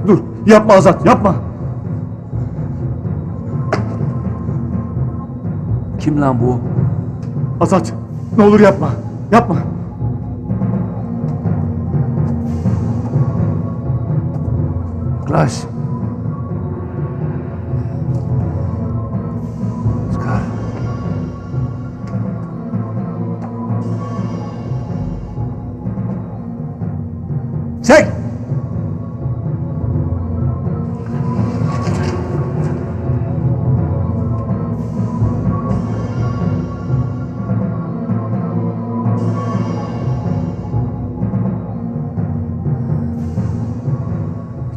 Dur, yapma Azat, yapma. Kim lan bu? Azat, ne olur yapma, yapma. Yaklaş. Çıkar. Çek!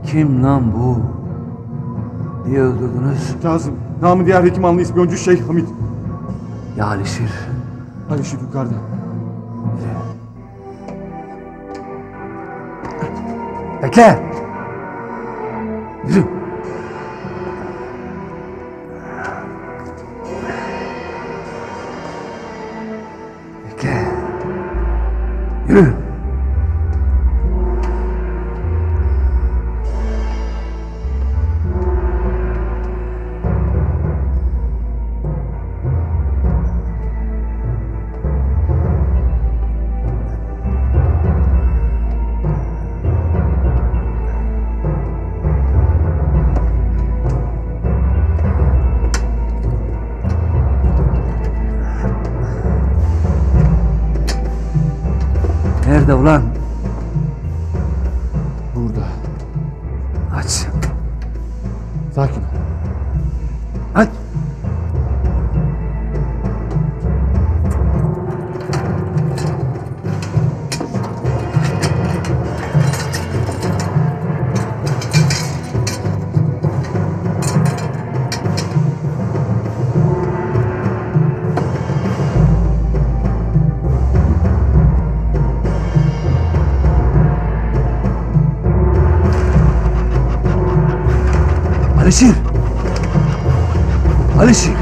Kim lan bu? Niye öldürdünüz? Kazım, namı diğer Hekimanlı ispiyoncu Şeyh Hamit. Ya Alişir. Alişir yukarıda. Bekle! Yürü! Bekle! Yürü! Nerede ulan? Burada. Aç. Sakin ol. Aç. Alişir! Alişir!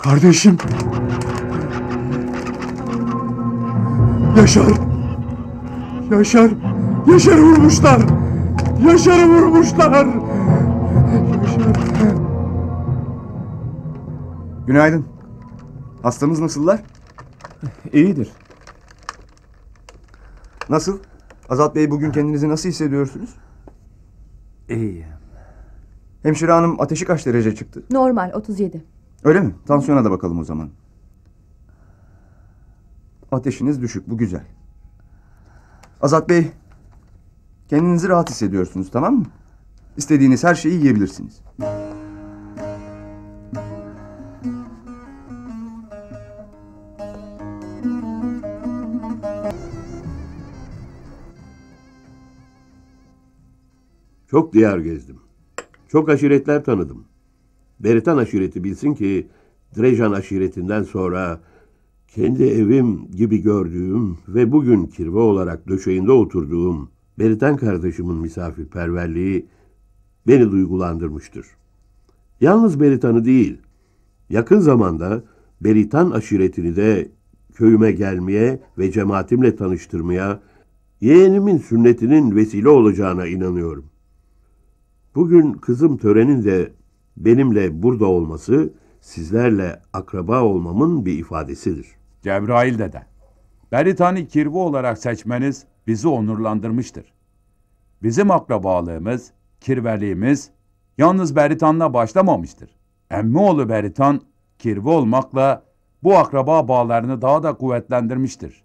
Kardeşim. Yaşar. Yaşar. Yaşar'ı vurmuşlar. Yaşar'ı vurmuşlar. Yaşar. Günaydın. Hastamız nasıllar? İyidir. Nasıl? Azat Bey, bugün kendinizi nasıl hissediyorsunuz? İyiyim. Hemşire hanım, ateşi kaç derece çıktı? Normal 37. Öyle mi? Tansiyona da bakalım o zaman. Ateşiniz düşük, bu güzel. Azat Bey, kendinizi rahat hissediyorsunuz, tamam mı? İstediğiniz her şeyi yiyebilirsiniz. Çok diyar gezdim. Çok aşiretler tanıdım. Beritan aşireti bilsin ki Drejan aşiretinden sonra kendi evim gibi gördüğüm ve bugün kirve olarak döşeğinde oturduğum Beritan kardeşimin misafirperverliği beni duygulandırmıştır. Yalnız Beritan'ı değil, yakın zamanda Beritan aşiretini de köyüme gelmeye ve cemaatimle tanıştırmaya, yeğenimin sünnetinin vesile olacağına inanıyorum. Bugün kızım törenin de benimle burada olması, sizlerle akraba olmamın bir ifadesidir. Cebrail dede, Beritan'ı kirve olarak seçmeniz bizi onurlandırmıştır. Bizim akrabalığımız, kirveliğimiz yalnız Beritan'la başlamamıştır. Emmioğlu Beritan, kirve olmakla bu akraba bağlarını daha da kuvvetlendirmiştir.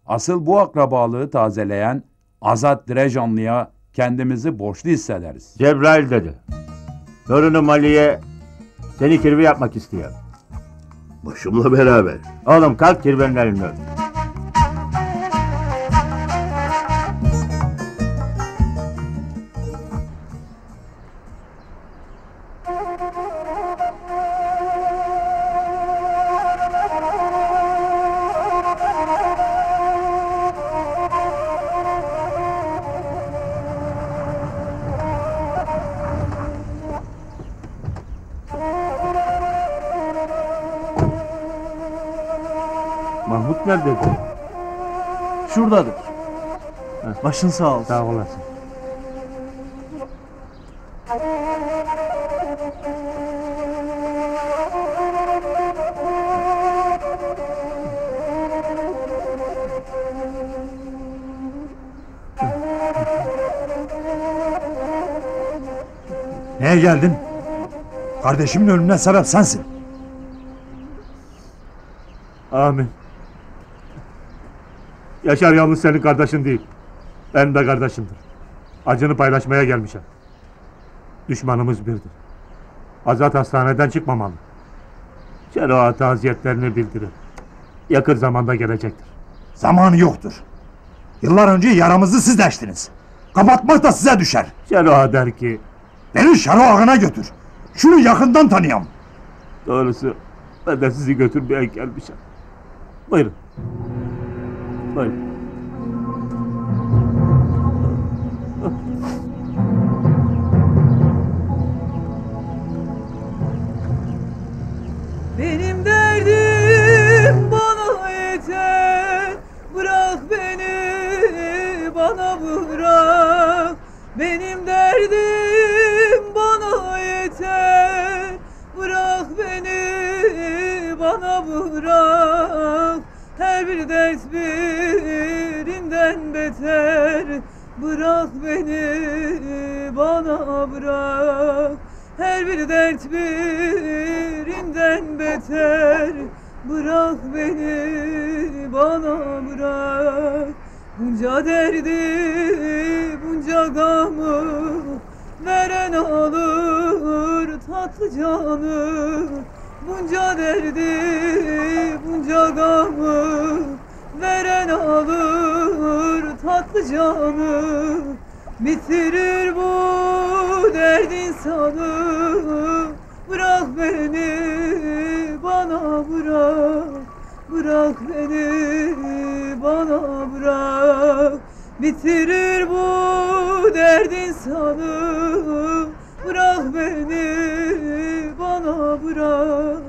Asıl bu akrabalığı tazeleyen Azat Drejanlı'ya kendimizi borçlu hissederiz. Cebrail dedi. Torunum Ali'ye seni kirve yapmak istiyor. Başımla beraber. Oğlum kalk kirvenin elini öp. nerededir? Şuradadır. Başın sağ olsun. Sağ olasın. Neye geldin? Kardeşimin ölümüne sebep sensin. Amin. Yaşar yalnız senin kardeşin değil. Benim de kardeşimdir. Acını paylaşmaya gelmişim. Düşmanımız birdir. Azat hastaneden çıkmamalı. Şero'a taziyetlerini bildirir. Yakın zamanda gelecektir. Zamanı yoktur. Yıllar önce yaramızı siz deştiniz. Kapatmak da size düşer. Şero'a der ki, Beni Şaro ağına götür. Şunu yakından tanıyam. doğrusu ben de sizi götürmeye gelmişim. Buyurun. Buyurun. Benim derdim bana yeter. Bırak beni, bana bırak. Benim derdim bana yeter. Bırak beni, bana bırak. Her bir dert birinden beter. Bırak beni, bana bırak. Her bir dert birinden beter. Bırak beni, bana bırak. Bunca derdi, bunca gamı veren alır tatlı canı. Bunca derdi, bunca gamı veren alır tatlı canı. Bitirir bu dert insanı. Bırak beni, bana bırak. Bırak beni, bana bırak. Bitirir bu dert insanı. Bırak beni, bana bırak.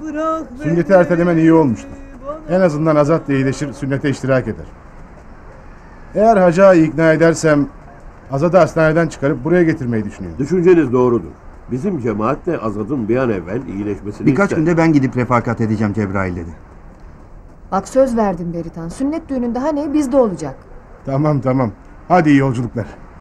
Bırak beni. Sünneti ertelemen iyi olmuştu. bana En azından Azat da iyileşir, sünnete iştirak eder. Eğer Hacı Ağa'yı ikna edersem Azat'ı hastaneden çıkarıp buraya getirmeyi düşünüyorum. Düşünceniz doğrudur. Bizim cemaat de Azad'ın bir an evvel iyileşmesini Birkaç ister. günde ben gidip refakat edeceğim Cebrail dedi. Bak söz verdim Beritan. Sünnet düğünün daha ne? Bizde olacak. Tamam. Hadi iyi yolculuklar.